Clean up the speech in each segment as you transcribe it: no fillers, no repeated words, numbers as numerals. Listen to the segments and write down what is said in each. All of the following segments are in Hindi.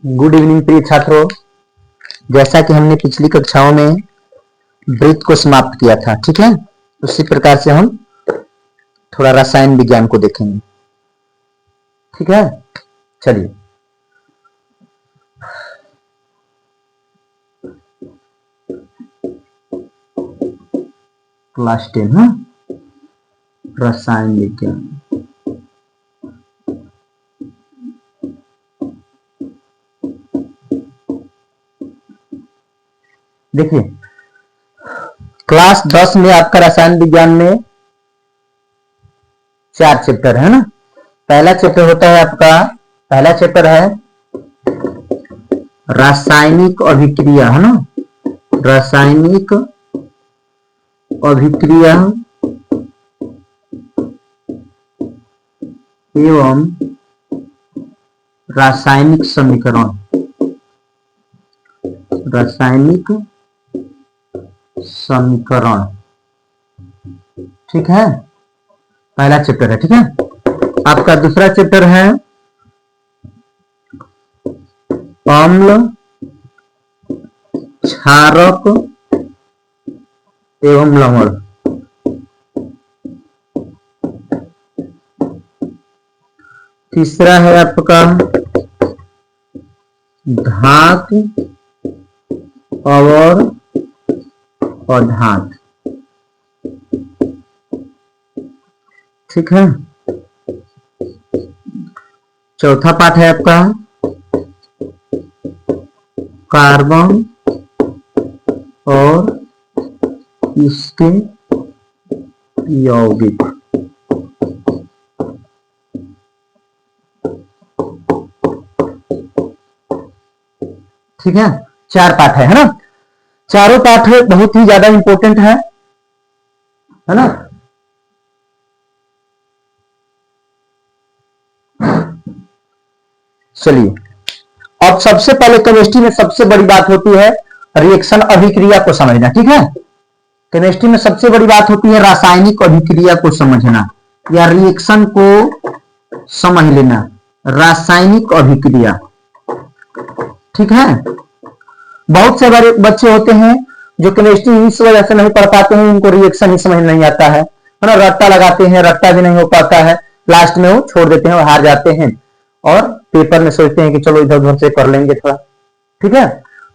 गुड इवनिंग प्रिय छात्रों। जैसा कि हमने पिछली कक्षाओं में वृत्त को समाप्त किया था, ठीक है, उसी प्रकार से हम थोड़ा रसायन विज्ञान को देखेंगे। ठीक है, चलिए। क्लास 10 है रसायन विज्ञान। देखिए, क्लास 10 में आपका रसायन विज्ञान में 4 चैप्टर है ना। पहला चैप्टर होता है आपका, पहला चैप्टर है रासायनिक अभिक्रिया, है ना। रासायनिक अभिक्रिया एवं रासायनिक समीकरण। रासायनिक समीकरण, ठीक है, पहला चैप्टर है। ठीक है, आपका दूसरा चैप्टर है अम्ल क्षारक एवं लवण। तीसरा है आपका धातु और अधातु, ठीक है। चौथा पाठ है आपका कार्बन और इसके यौगिक। ठीक है, 4 पाठ है ना। चारों पाठ बहुत ही ज्यादा इंपॉर्टेंट है ना। चलिए, अब सबसे पहले केमिस्ट्री में सबसे बड़ी बात होती है रिएक्शन अभिक्रिया को समझना। ठीक है, केमिस्ट्री में सबसे बड़ी बात होती है रासायनिक अभिक्रिया को समझना या रिएक्शन को समझ लेना, रासायनिक अभिक्रिया। ठीक है, बहुत से बड़े बच्चे होते हैं जो केमिस्ट्री इस वजह से नहीं पढ़ पाते हैं, उनको रिएक्शन ही समझ नहीं आता है ना। रट्टा लगाते हैं, रट्टा भी नहीं हो पाता है, लास्ट में वो छोड़ देते हैं और हार जाते हैं और पेपर में सोचते हैं कि चलो इधर उधर से कर लेंगे थोड़ा। ठीक है,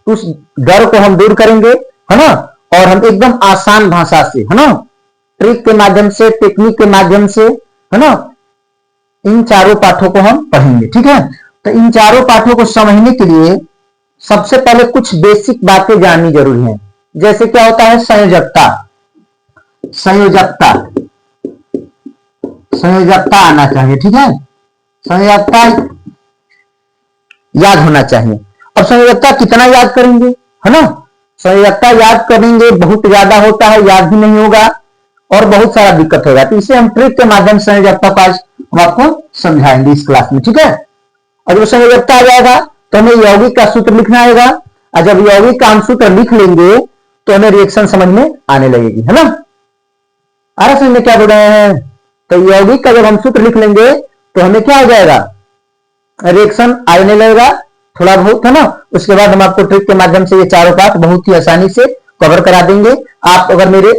तो उस डर को हम दूर करेंगे, है ना, और हम एकदम आसान भाषा से, है ना, ट्रिक के माध्यम से, टेक्निक के माध्यम से, है ना, इन चारों पाठों को हम पढ़ेंगे। ठीक है, तो इन चारों पाठों को समझने के लिए सबसे पहले कुछ बेसिक बातें जाननी जरूरी है। जैसे क्या होता है संयोजकता। संयोजकता, संयोजकता आना चाहिए। ठीक है, संयोजकता याद होना चाहिए। अब संयोजकता कितना याद करेंगे, है ना। संयोजकता याद करेंगे बहुत ज्यादा होता है, याद भी नहीं होगा और बहुत सारा दिक्कत होगा। तो इसे हम ट्रिक के माध्यम से संयोजकता को आज हम आपको समझाएंगे इस क्लास में। ठीक है, और जब संयोजकता आ जाएगा तो हमें यौगिक का सूत्र लिखना आएगा, और जब यौगिक का हम सूत्र लिख लेंगे तो हमें रिएक्शन समझ में आने लगेगी, है ना। आ रहा समझ में क्या बोल रहे हैं। तो यौगिक का जब हम सूत्र लिख लेंगे तो हमें क्या हो जाएगा, रिएक्शन आने लगेगा थोड़ा बहुत, है ना। उसके बाद हम आपको ट्रिक के माध्यम से ये चारों पाठ बहुत ही आसानी से कवर करा देंगे। आप अगर मेरे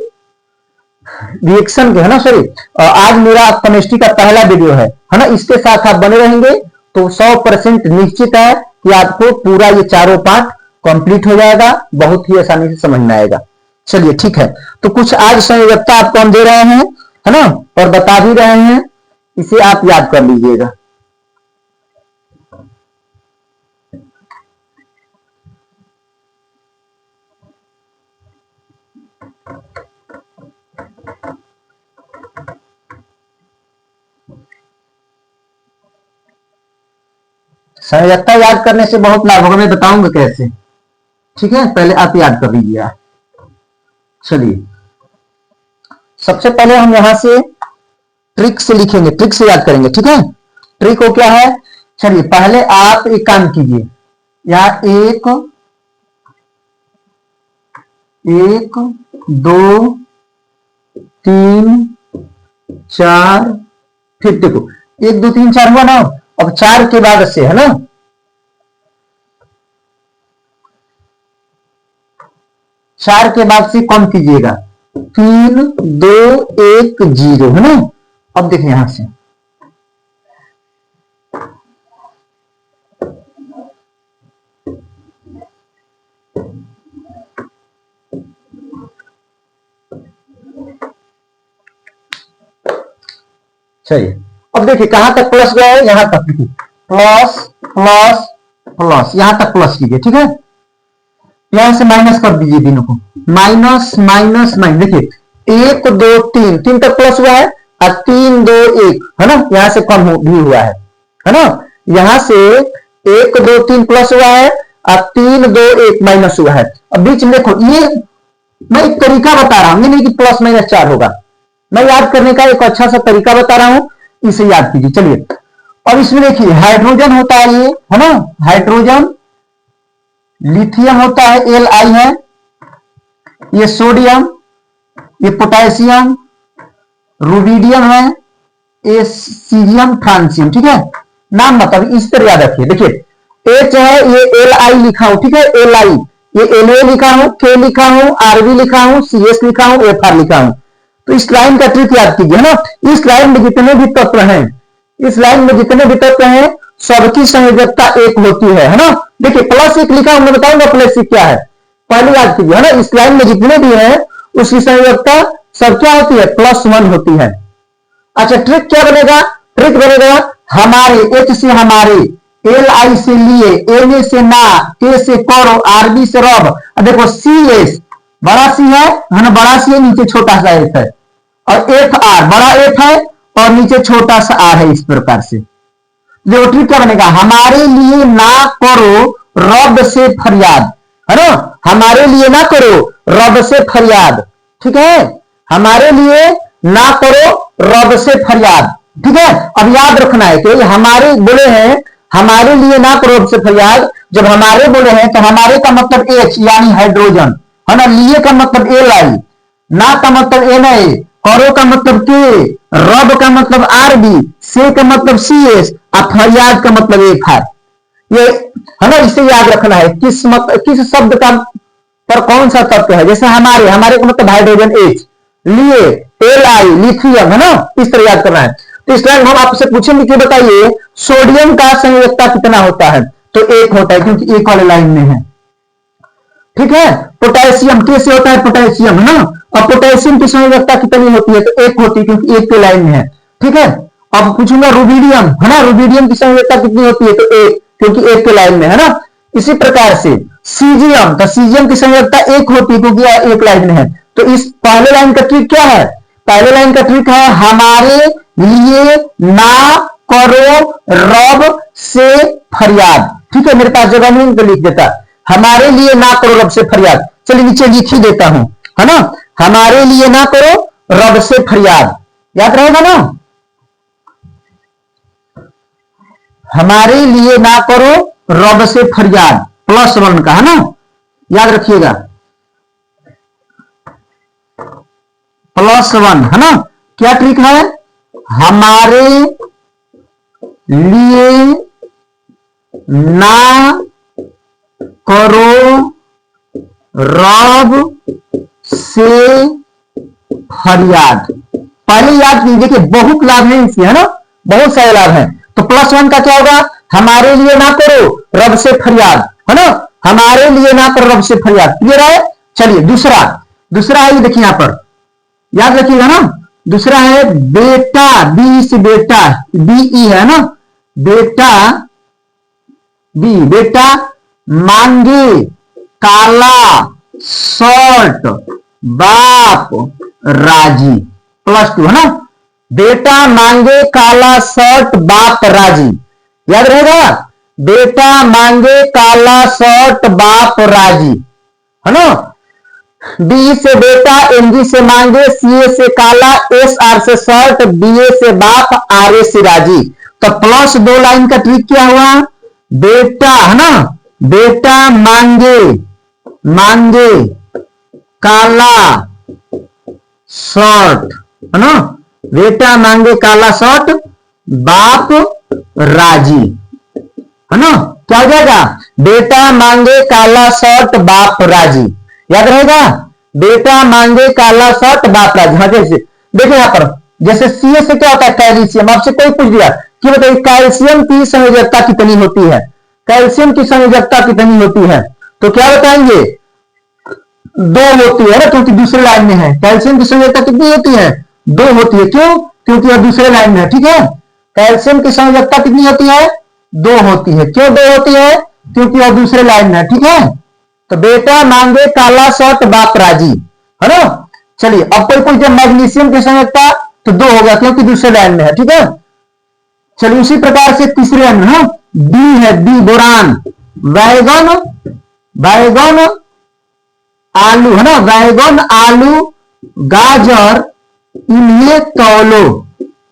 रिएक्शन के, है ना, सॉरी, आज मेरा केमिस्ट्री का पहला वीडियो है ना, इसके साथ आप बने रहेंगे तो 100% निश्चित है कि आपको पूरा ये चारों पाठ कंप्लीट हो जाएगा, बहुत ही आसानी से समझ में आएगा। चलिए, ठीक है, तो कुछ आज संयोजकता आपको हम दे रहे हैं, है ना, और बता भी रहे हैं, इसे आप याद कर लीजिएगा। संयोजकता याद करने से बहुत लाभ होगा, मैं बताऊंगा कैसे। ठीक है, पहले आप याद कर लीजिए। चलिए, सबसे पहले हम यहां से ट्रिक से लिखेंगे, ट्रिक से याद करेंगे। ठीक है, ट्रिक को क्या है, चलिए पहले आप एक काम कीजिए, यहाँ 1 2 3 4, फिर देखो 1 2 3 4 हुआ ना। अब 4 के बाद से है ना, 4 के बाद से कौन कीजिएगा, 3 2 1 0 है ना। अब देखिए यहां से चलिए, अब देखिए कहां तक प्लस गया है, यहां तक देखिए, प्लस प्लस प्लस, यहां तक प्लस कीजिए, ठीक है। यहां से माइनस कर दीजिए तीनों को, माइनस माइनस माइनस, देखिए 1 2 3, 3 तक प्लस हुआ है, और 3 2 1 है ना, यहां से कम भी हुआ है ना। यहां से 1 2 3 प्लस हुआ है, और 3 2 1 माइनस हुआ है। अब बीच में देखो, ये मैं एक तरीका बता रहा हूं, ये नहीं कि प्लस माइनस 4 होगा, मैं याद करने का एक अच्छा सा तरीका बता रहा हूं, इसे याद कीजिए। चलिए, और इसमें देखिए हाइड्रोजन होता है ये, है ना, हाइड्रोजन, लिथियम होता है Li है, ये सोडियम, ये पोटेशियम, रुबिडियम है, ये सीरियम, फ्रांसियम, ठीक है। नाम मतलब इस तरह याद रखिए। देखिए H है, ये Li लिखा हूं, ठीक है, Li, ये Na लिखा हूं, K लिखा हूं, Rb लिखा हूं, CS लिखा हूं, Fr लिखा हूं। तो इस लाइन का ट्रिक याद कीजिए, है ना। इस लाइन में जितने भी तत्व हैं, इस लाइन में जितने भी तत्व हैं, सबकी संयोजकता 1 होती है ना। देखिए प्लस 1 लिखा हूं, मैं बताऊंगा प्लस 1 क्या है, पहले याद कीजिए, है ना। इस लाइन में जितने भी हैं उसकी संयोजकता सब क्या होती है, +1 होती है। अच्छा ट्रिक क्या बनेगा, ट्रिक बनेगा हमारे, H से हमारे, Li से लिए, Na से ना, K से करो, Rb से रब। देखो CS बड़ा सी है ना, बड़ा सी है, नीचे छोटा सा F है, और Fr बड़ा F है और नीचे छोटा सा R है। इस प्रकार से जो ट्रिक क्या बनेगा, हमारे लिए ना करो रब से फरियाद, है ना, हमारे लिए ना करो रब से फरियाद, ठीक है, हमारे लिए ना करो रब से फरियाद, ठीक है। अब याद रखना है कि हमारे बोले हैं, हमारे लिए ना करो रब से फरियाद, जब हमारे बोले हैं तो हमारे का मतलब H यानी हाइड्रोजन, है ना, लिए का मतलब Li, ना का मतलब Na, करो का मतलब K, रब का मतलब Rb, से का मतलब CS, और फरियाद का मतलब Fr। ये है ना, इसे याद रखना है किस शब्द का पर कौन सा तत्व है। जैसे हमारे, हमारे का मतलब हाइड्रोजन H, लिए Li लिथियम, है ना, इस तरह याद करना है। तो इस तरह हम आपसे पूछेंगे कि बताइए सोडियम का संयोजकता कितना होता है, तो 1 होता है, क्योंकि 1 वाले लाइन में है, ठीक है। पोटेशियम कैसे होता है, पोटेशियम, है ना, और पोटेशियम की संयोजकता कितनी होती है, तो 1 होती है, क्योंकि 1 के लाइन में है, ठीक है। अब पूछूंगा रुबिडियम, है ना, रुबिडियम की संयोजकता कितनी होती है, तो 1, क्योंकि 1 के लाइन में है ना। इसी प्रकार से सीजियम, तो सीजियम की संयोजकता 1 होती है, क्योंकि 1 लाइन में है। तो इस पहले लाइन का ट्रिक क्या है, पहले लाइन का ट्रिक है हमारे लिए ना करो रब से फरियाद, ठीक है। मेरे पास जगह नहीं तो लिख देता, हमारे लिए ना करो रब से फरियाद। चलिए नीचे लिख ही देता हूं, है ना, हमारे लिए ना करो रब से फरियाद, याद रहेगा ना, हमारे लिए ना करो रब से फरियाद, +1 का, है ना, याद रखिएगा, +1, है ना। क्या ट्रिक है, हमारे लिए ना करो रब से फरियाद। पहले याद कीजिए कि बहुत लाभ है इससे, है ना, बहुत सारे लाभ हैं। तो +1 का क्या होगा, हमारे लिए ना करो रब से फरियाद, है ना, हमारे लिए ना करो रब से फरियाद, क्लियर है। चलिए दूसरा, दूसरा है, ये देखिए यहां पर याद रखिएगा ना, दूसरा है बेटा, बी से बेटा, BE है ना, बेटा बी, बेटा मांगे काला शर्ट बाप राजी, +2, है ना, बेटा मांगे काला शर्ट बाप राजी, याद रहेगा, बेटा मांगे काला शर्ट बाप राजी, है ना। बी से बेटा, MG से मांगे, CA से काला, SR से शर्ट, BA से बाप, RA से राजी। तो +2 लाइन का ट्रिक क्या हुआ, बेटा, है ना, बेटा मांगे, मांगे काला शर्ट, है ना, बेटा मांगे काला शर्ट बाप राजी, है ना। क्या हो जाएगा, बेटा मांगे काला शर्ट बाप राजी, याद रहेगा, बेटा मांगे काला शर्ट बाप राजी। हाँ जैसे देखिए यहां पर, जैसे सीए से क्या होता है, कैल्शियम। आपसे कोई पूछ दिया कि बताइए कैल्शियम की संयोजकता कितनी होती है, कैल्शियम की संयोजकता कितनी होती है, तो क्या बताएंगे, 2 होती है ना, क्योंकि दूसरे लाइन में है। कैल्शियम की संयोजकता कितनी होती है, 2 होती है। क्यों, क्योंकि वह दूसरे लाइन में है, ठीक है। कैल्शियम की संयोजकता कितनी होती है, 2 होती है। क्यों 2 होती है, क्योंकि वह दूसरे लाइन में है, ठीक है। तो बेटा मांगे काला शर्ट बाप राजी, है ना। चलिए अब कोई पूछे मैग्नीशियम की संयोजकता, तो 2 होगा क्योंकि दूसरे लाइन में है, ठीक है। चलिए उसी प्रकार से तीसरे लाइन में बी है, बी बोरान, बैगन, बैगन आलू, है ना, बैगन आलू गाजर इन्हें तौलो,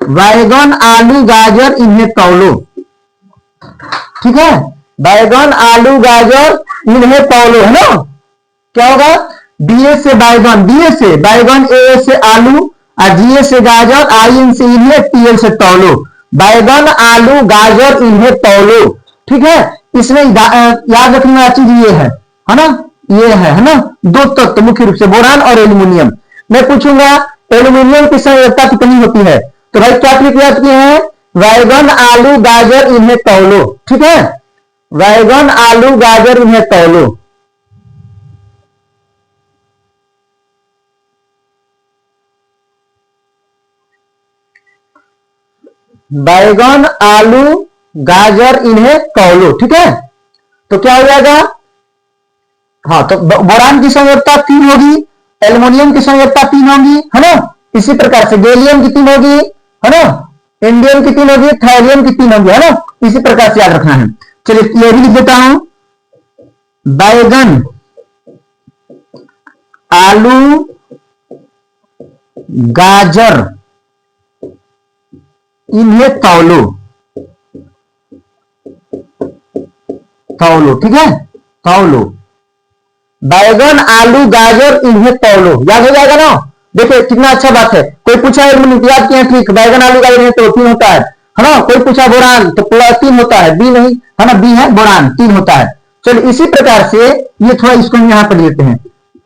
बैगन आलू गाजर इन्हें तौलो, ठीक है। बैगन आलू गाजर इन्हें तौलो, है ना। क्या होगा, बीए से बैगन, बीए से बैगन, ए से आलू, और जीए से गाजर, आई से इन्हें, टीएल से तौलो, बैगन आलू गाजर इन्हें तौलो, ठीक है। इसमें याद रखने वाली चीज ये है ना, ये है ना, 2 तत्व मुख्य रूप से बोरान और एल्यूमिनियम। मैं पूछूंगा एल्यूमिनियम की संयोजकता कितनी होती है, तो भाई क्या ट्रिक याद किए हैं, बैगन आलू गाजर इन्हें तौलो, ठीक है, बैगन आलू गाजर इन्हें तौलो। बैगन आलू गाजर इन्हें तौलो, ठीक है। तो क्या हो जाएगा, हाँ, तो बोरान की संयोजकता 3 होगी, एल्युमिनियम की संयोजकता 3 होगी, है ना। इसी प्रकार से गैलियम की 3 होगी, है ना, इंडियम की 3 होगी, थायरियम की 3 होगी, है ना। इसी प्रकार से याद रखना है। चलिए ये भी लिख देता हूं, बैगन आलू गाजर इन्हें तौलो, तौलो, ठीक है, तौलो, बैगन आलू गाजर इन्हें तौलो, याद हो जाएगा ना। देखिए कितना अच्छा बात है। कोई पूछा याद किया ठीक, बैगन आलू गाजर इन्हें तौलो 3 होता है ना। कोई पूछा बोरान, तो 3 होता है, बी नहीं, है ना, बी है बोरान, 3 होता है। चलिए इसी प्रकार से ये थोड़ा इसको यहां पर लेते हैं,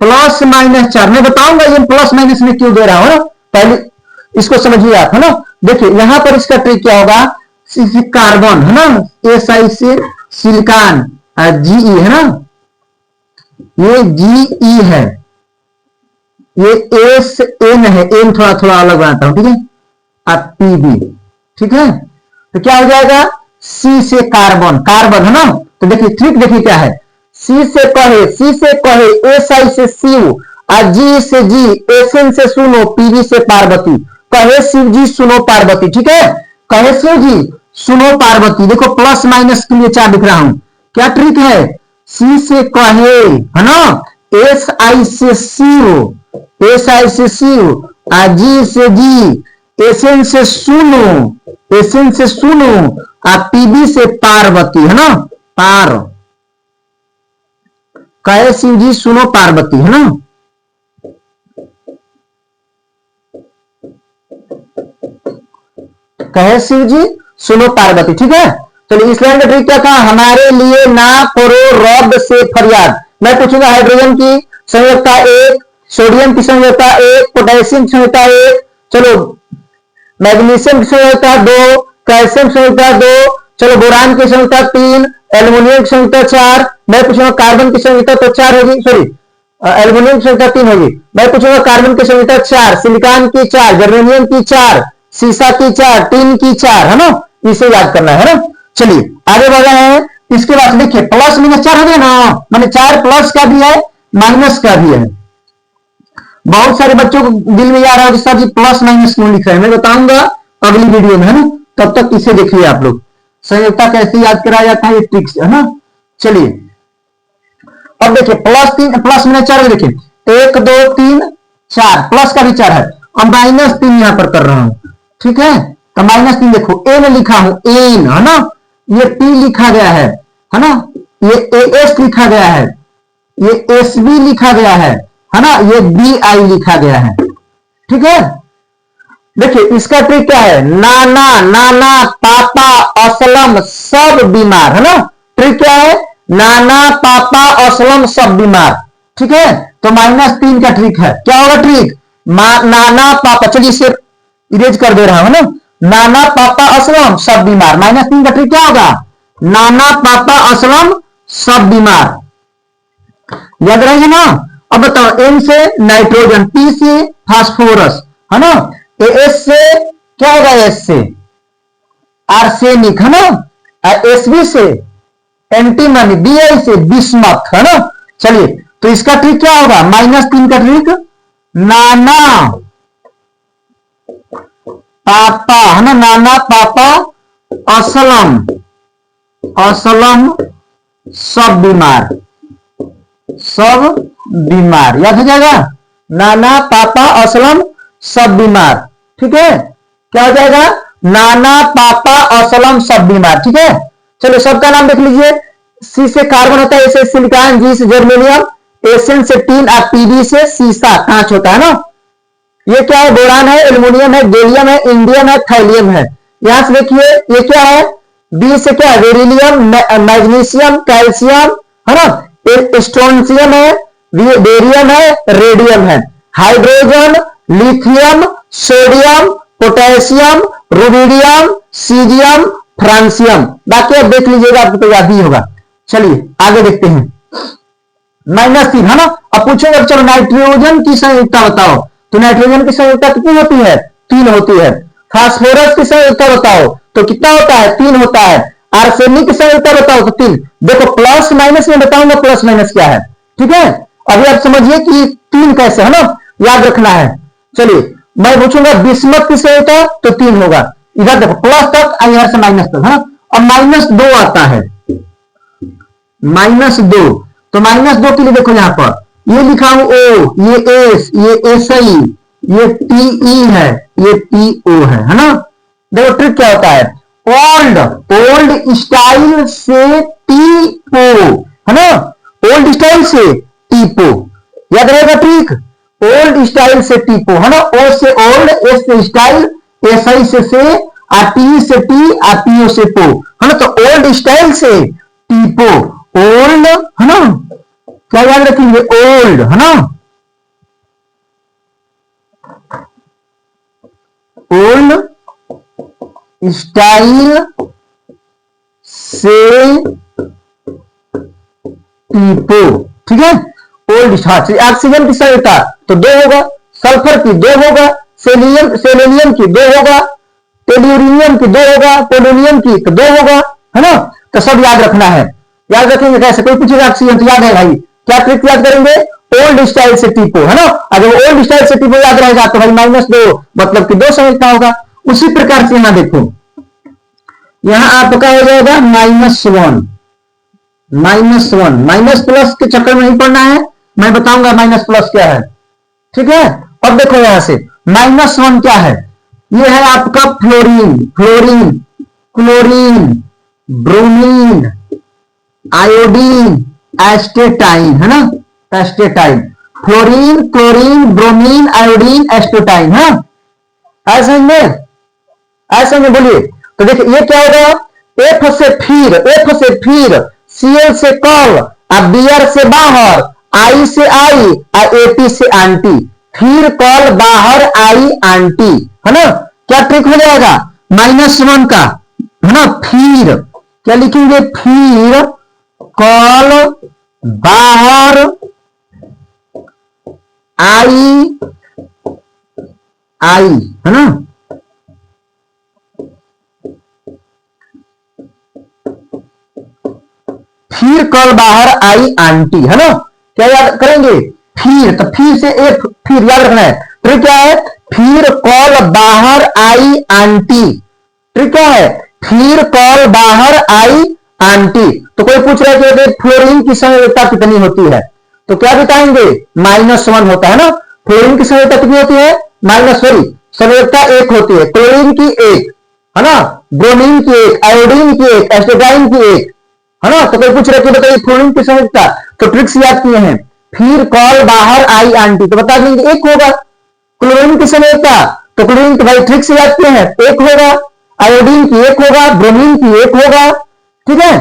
+-4। मैं बताऊंगा ये प्लस माइनस में क्यों दे रहा हूं ना, पहले इसको समझिए आप, है ना। देखिए यहां पर इसका ट्रिक क्या होगा, कार्बन, है ना, SI से सिलिकॉन, GE, है ना, ये GE है, ये SN है, एन थोड़ा थोड़ा अलग बनाता हूं, ठीक है, अब PB, ठीक है। तो क्या हो जाएगा, C से कार्बन, कार्बन, है ना। तो देखिए ट्रिक देखिए क्या है, C से कहे, SI से शिव, और G से G, SN से सुनो, PB से पार्वती, कहे शिव जी सुनो पार्वती, ठीक है, कहे शिव जी सुनो पार्वती। देखो प्लस माइनस के लिए 4 लिख रहा हूं, क्या ट्रिक है, सी से कहे, है ना, SI से शिव, SI से शिव, और G से जी, SN से सुनो, SN से सुनो, और PB से पार्वती, है ना, पार, कहे शिव जी सुनो पार्वती, है ना। कहे शिव जी सुनो पार्वती, ठीक है। चलिए इस लाइन का ट्रिक क्या था, हमारे लिए ना करो रब से फरियाद। मैं पूछूंगा हाइड्रोजन की संयोजकता 1, सोडियम की संयोजकता 1, पोटेशियम की संयोजकता 1, चलो मैग्नीशियम की संयोजकता 2, कैल्शियम की संयोजकता 2, चलो बोरान की संयोजकता 3, एल्युमिनियम की संयोजकता 4। मैं पूछूंगा कार्बन की संयोजकता तो 4 होगी, सॉरी एल्युमिनियम की संयोजकता 3 होगी। मैं पूछूंगा कार्बन की संयोजकता 4, सिलिकॉन की 4, जर्मेनियम की 4, सीसा की 4, टीन की 4, है ना, इसे याद करना है ना। चलिए आगे बढ़ रहे हैं। इसके बाद देखिए प्लस माइनस 4 हो गया ना, माने 4 प्लस का भी है माइनस का भी है। बहुत सारे बच्चों को दिल में आ रहा है सर जी प्लस माइनस क्यों लिख रहे हैं, मैं बताऊंगा अगली वीडियो में, है ना। तब तक इसे देखिए आप लोग, संयोजकता कैसे याद कराया जाता है, ये ट्रिक्स, है ना। चलिए अब देखिए +3 प्लस माइनस 4 देखिए 1 2 3 4, प्लस का भी 4 है, अब -3 यहां पर कर रहा हूं, ठीक है। तो -3 देखो एन लिखा हूं, एन, है ना, ये P लिखा गया है ना, ये AS लिखा गया है, ये SB लिखा गया है ना, ये BI लिखा गया है, ठीक है। देखिए इसका ट्रिक क्या है, नाना नाना पापा असलम सब बीमार, है ना। ट्रिक क्या है, नाना पापा असलम सब बीमार, ठीक है। तो -3 का ट्रिक है, क्या होगा ट्रिक, नाना पापा, चलिए इसे इरेज कर दे रहा हूं ना, नाना पापा असलम सब बीमार, -3 का ट्रिक क्या होगा, नाना पापा असलम सब बीमार, याद रहेगा ना। अब बताओ, N से नाइट्रोजन, P से फास्फोरस, है ना, एस से क्या होगा, एस से आर्सेनिक, है ना, SB से एंटीमनी, BI से बिस्मथ, है ना। चलिए तो इसका ट्रिक क्या होगा, -3 का ट्रिक, नाना पापा, है ना, नाना पापा असलम असलम सब बीमार, सब बीमार, याद हो जाएगा, नाना पापा असलम सब बीमार, ठीक है। क्या हो जाएगा, नाना पापा असलम सब बीमार, ठीक है। चलो सबका नाम देख लीजिए, सी से कार्बन होता है, एस सिलिकॉन, जी से जर्मेनियम, एसएन से टीन, और पीबी से सीसा कांच होता है ना। ये क्या है, बोरान है, एल्युमिनियम है, गैलियम है, इंडियम है, थैलियम है। यहां से देखिए ये क्या है, बी से क्या है, बेरिलियम, मैग्नीशियम, कैल्शियम, है ना, स्ट्रोंशियम है, बेरियम है, रेडियम है, hydrogen, lithium, sodium, potassium, rubidium, caesium, francium, बाकी आप देख लीजिएगा, आपको तो याद ही होगा। चलिए आगे देखते हैं, -3, है ना। अब पूछेगा चलो नाइट्रोजन की संयुक्ता बताओ, तो नाइट्रोजन की संयुक्ता कितनी होती है, 3 होती है। फास्फोरस की संयुक्ता बताओ तो कितना होता है, 3 होता है। आर्सेनिक की संयुक्ता बताओ तो 3। देखो प्लस माइनस में बताऊंगा प्लस माइनस क्या है, ठीक है। अभी आप समझिए कि 3 कैसे, है ना, याद रखना है। चलिए मैं पूछूंगा बिस्मथ की संयुक्ता तो 3 होगा, इधर देखो प्लस तक और इधर से माइनस तक, है। अब -2 आता है, -2, तो -2 के लिए देखो यहां पर ये लिखा हूं O, ये एस, ये SI, ये TE है, ये TO है ना। देखो ट्रिक क्या होता है, ओल्ड स्टाइल से टीपो, है ना, ओल्ड स्टाइल से टीपो, याद रहेगा ट्रिक, ओल्ड स्टाइल से टीपो, है ना। O से ओल्ड, S से स्टाइल, SI से और T से टी और PO से पो, है ना। तो ओल्ड स्टाइल से टीपो, ओल्ड, है ना, क्या याद रखेंगे, ओल्ड, है ना, ओल्ड स्टाइल से टीपो, ठीक है। ओल्ड स्टाइल, ऑक्सीजन की संयुक्ता तो 2 होगा, सल्फर की 2 होगा, सेलेनियम की 2 होगा, टेल्यूरिनियम की 2 होगा, पोलोनियम की तो 2 होगा, है ना। तो सब याद रखना है, याद रखेंगे कैसे, कोई पूछेगा ऑक्सीजन तो याद है भाई, क्या ट्रिक याद करेंगे, ओल्ड स्टाइल से टीपो, है ना। अगर ओल्ड स्टाइल से टीपो याद रहेगा तो भाई -2 मतलब कि 2 संयुक्ता होगा। उसी प्रकार से यहां देखो, यहां आपका हो जाएगा -1, माइनस प्लस के चक्कर में नहीं पड़ना है, मैं बताऊंगा माइनस प्लस क्या है, ठीक है। अब देखो यहां से -1 क्या है, ये है आपका fluorine, chlorine, bromine, iodine, astatine, है ना, astatine, fluorine, chlorine, bromine, iodine, astatine, है ऐसे में, ऐसे में बोलिए। तो देखिए ये क्या होगा, F से फिर, Cl से कल, Br से बाहर, I से आई और AP से आंटी, फिर कल बाहर आई आंटी, है ना। क्या ट्रिक हो जाएगा, -1 का, है ना, फिर क्या लिखेंगे, फिर कल बाहर आई, है ना, फिर कल बाहर आई आंटी, है ना। क्या याद करेंगे, फिर, तो फिर से एक, फिर याद रखना है, ट्रिक क्या है, फिर कल बाहर आई आंटी, ट्रिक क्या है, फिर कल बाहर आई आंटी। तो कोई पूछ रहा है कि फ्लोरीन की संयोजकता कितनी होती है, तो क्या बताएंगे, -1 होता है ना। फ्लोरीन की संयोजकता कितनी होती है, संयोजकता 1 होती है, क्लोरीन की 1, है ना, ब्रोमीन की 1, आयोडीन की 1, एस्टेटाइन की 1, है ना। तो कोई पूछ रहे थे बताइए फ्लोरीन की संयोजकता, तो ट्रिक्स याद किए हैं, फिर कॉल बाहर आई आंटी, तो बता देंगे 1 होगा। क्लोरीन की संयोजकता तो क्लोरीन तो भाई ट्रिक से याद किए हैं, एक होगा, आयोडीन की एक होगा, ब्रोमीन की एक होगा, ठीक है,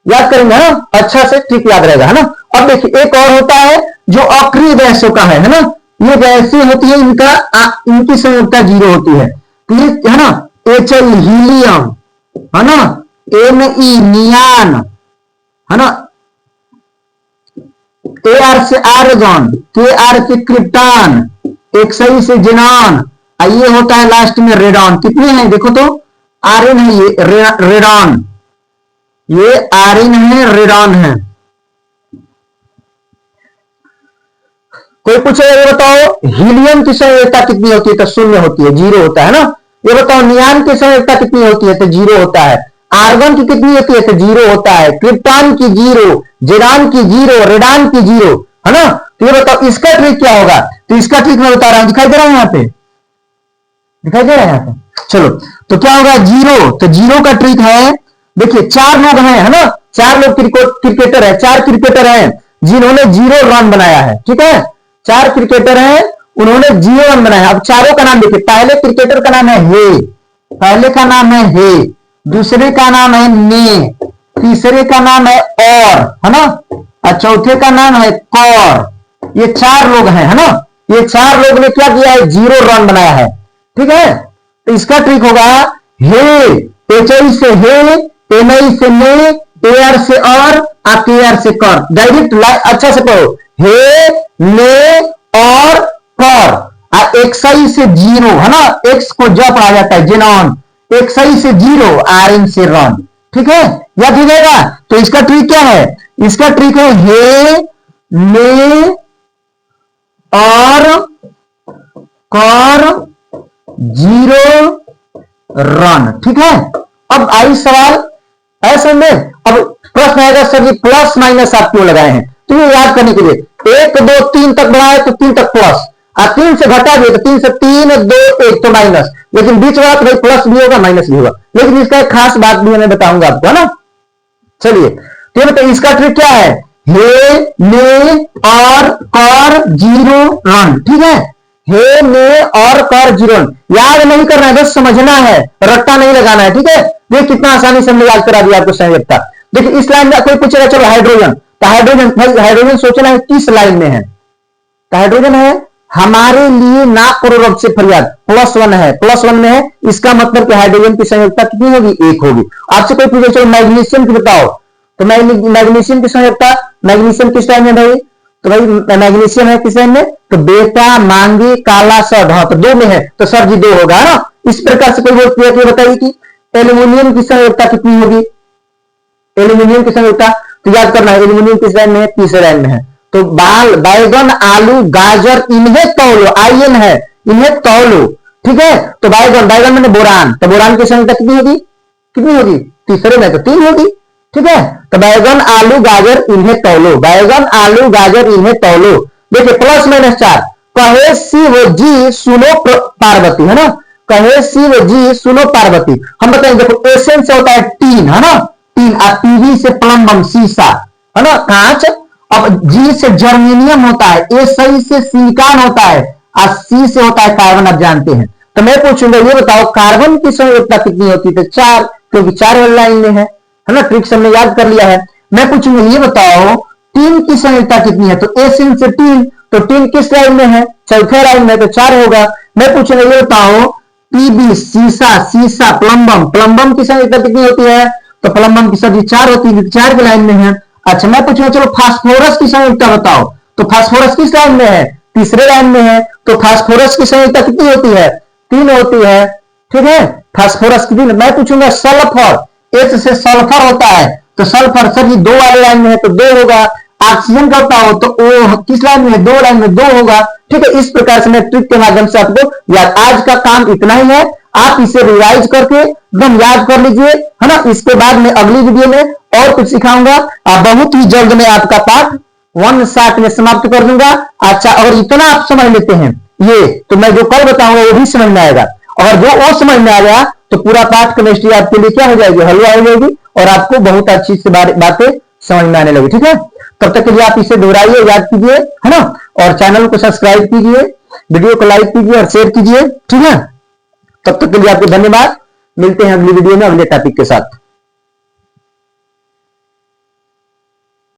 याद करेंगे ना, अच्छा से ठीक याद रहेगा, है ना। अब देखिए एक और होता है जो अक्रिय गैसों का है ना, ये गैसें होती है, इनकी संयोजकता 0 होती है, तो ये है ना, HL हीलियम, है ना, Ne नियान, है ना, AR से आर्गन, KR से क्रिप्टॉन, XI से जेनॉन, ये होता है लास्ट में रेडॉन। कितने हैं देखो तो, आर्यन है ये, रेडॉन, ये आर्यन है, रेडॉन है। कोई पूछे ये बताओ हीलियम की संयोजकता कितनी होती है, तो 0 होती है, 0 होता है ना। ये बताओ नियान की संयोजकता कितनी होती है, तो 0 होता है। आर्गन की कितनी होती है, तो 0 होता है। क्रिप्टॉन की 0, जेरॉन की 0, रेडॉन की 0, है ना। तो ये बताओ इसका ट्रिक क्या होगा, तो इसका ट्रिक मैं बता रहा हूं, दिखाई दे रहा है यहाँ पे, दिखाई दे रहा है यहाँ पे, चलो तो क्या होगा 0, तो 0 का ट्रिक है, देखिए 4 लोग हैं, है ना, 4 लोग क्रिकेटर है, 4 क्रिकेटर हैं जिन्होंने 0 रन बनाया है, ठीक है, 4 क्रिकेटर हैं उन्होंने 0 रन बनाया। अब चारों का नाम देखिए, पहले क्रिकेटर का नाम है हे, पहले का नाम है हे, दूसरे का नाम है ने, तीसरे का नाम है और, है ना, और चौथे का नाम है कौर। ये 4 लोग हैं, है ना, ये 4 लोग ने क्या किया है, 0 रन बनाया है, ठीक है। तो इसका ट्रिक होगा हे, HI से हे, NI से ने, AR से और, KR से कर, डायरेक्ट अच्छा से पढ़ो, हे, ने और कर, XI से 0, है ना, X को ज पढ़ा जाता है, जेनॉन, XI से 0, RN से रन, ठीक है, याद हो जाएगा। तो इसका ट्रिक क्या है, इसका ट्रिक है हे, ने और कर, 0 रन, ठीक है। अब आई सवाल ऐसे में, अब प्रश्न आएगा सर जी प्लस माइनस आप क्यों लगाए हैं, तो ये याद करने के लिए 1 2 3 तक बढ़ाए तो 3 तक प्लस, 3 से घटा दिए तो 3 से 3 2 1 तो माइनस, लेकिन बीच वाला तो भाई प्लस भी होगा माइनस भी होगा, लेकिन इसका एक खास बात भी मैं बताऊंगा आपको, है ना। चलिए तो ये बताइए इसका ट्रिक क्या है, हे, ने और कर 0 रन, ठीक है, हे, ने और कर 0 रन, याद नहीं करना है, बस समझना है, रट्टा नहीं लगाना है, ठीक है। देखिए कितना आसानी से हमने याद करा दिया आपको संयोजकता। देखिए इस लाइन में कोई पूछेगा चलो हाइड्रोजन, तो हाइड्रोजन भाई हाइड्रोजन सोचना है किस लाइन में है, तो हाइड्रोजन है हमारे लिए ना करो रब से फरियाद, +1 है, +1 में है, इसका मतलब कि हाइड्रोजन की संयोजकता कितनी होगी, 1 होगी। आपसे कोई पूछे चलो मैग्नीशियम की बताओ, तो मैग्नीशियम की संयोजकता, मैग्नीशियम किस टाइम में भाई, तो भाई मैग्नीशियम है किस टाइम में, तो बेटा मांगी काला सड, हाँ तो 2 में है, तो सर जी 2 होगा ना। इस प्रकार से कोई बोलती है बताइए कि एल्यूमिनियम की संयोजकता कितनी होगी, एल्यूमिनियम की संयोजकता, तो याद करना है एल्यूमिनियम किस लाइन में है, तीसरे लाइन में है। तो बाल, बैगन, आलू, गाजर, इन्हें तौलो, आयन है, इन्हें तौलो, ठीक है। तो बैगन मैंने बोरान, तो बोरान की संख्या कितनी होगी, कितनी होगी, तीसरे में तो 3 होगी, ठीक है। तो बैगन, आलू, गाजर, इन्हें तौलो, बैगन, आलू, गाजर, इन्हें तौलो। देखिए +-4, कहे शिव जी सुनो पार्वती, है ना, कहे शिव जी सुनो पार्वती। हम बताएंगे देखो एसन से होता है टीन, है ना, टीन, पीवी से प्लम्बम शीशा, है ना, कांच। अब जी से जर्मेनियम होता है, ए सही से सिलिकॉन होता है, और सी से होता है कार्बन, आप जानते हैं। तो मैं पूछूंगा ये बताओ कार्बन की संयोजकता कितनी होती है, तो 4, क्योंकि 4 वाली लाइन में है ना, ट्रिक हमने याद कर लिया है। मैं पूछूंगा ये बताओ टीन की संयोजकता कितनी है, तो ए सिन से टीन, तो टीन किस लाइन में है, चौथे लाइन में, तो 4 होगा। मैं पूछूंगा ये बताओ पीबी शीशा, शीशा, प्लम्बम, प्लम्बम की संयोजकता कितनी होती है, तो प्लम्बम की सब्जी 4 होती है, 4 की लाइन में है। अच्छा मैं पूछूंगा चलो फास्फोरस की संयोजकता बताओ, तो फास्फोरस किस लाइन में है, तीसरे लाइन में है, तो फास्फोरस की संयोजकता कितनी होती है, 3 होती है, ठीक है। फास्फोरस कितनी, मैं पूछूंगा सल्फर, एच से सल्फर होता है, तो सल्फर सर जी 2 वाले लाइन में है, तो 2 होगा। ऑक्सीजन का होता हो तो ओ किस लाइन में है, 2 लाइन में 2 होगा, ठीक है। इस प्रकार से मैं ट्रिक के माध्यम से आपको याद, आज का काम इतना ही है, आप इसे रिवाइज करके एकदम याद कर लीजिए, है ना। इसके बाद मैं अगली वीडियो में और कुछ सिखाऊंगा, बहुत ही जल्द मैं आपका पाठ 1 शॉट में समाप्त कर दूंगा। अच्छा अगर इतना आप समझ लेते हैं ये, तो मैं जो कल बताऊंगा वो भी समझ में आएगा, और जो और समझ में आ गया तो पूरा पाठ केमिस्ट्री आपके लिए क्या हो जाएगी, हलवा हो जाएगी, और आपको बहुत अच्छी से बातें समझ में आने लगी, ठीक है। तब तक के लिए आप इसे दोहराइए, याद कीजिए, है ना, और चैनल को सब्सक्राइब कीजिए, वीडियो को लाइक कीजिए और शेयर कीजिए, ठीक है। तब तक के लिए आपको धन्यवाद। मिलते हैं अगली वीडियो में अगले टॉपिक के साथ।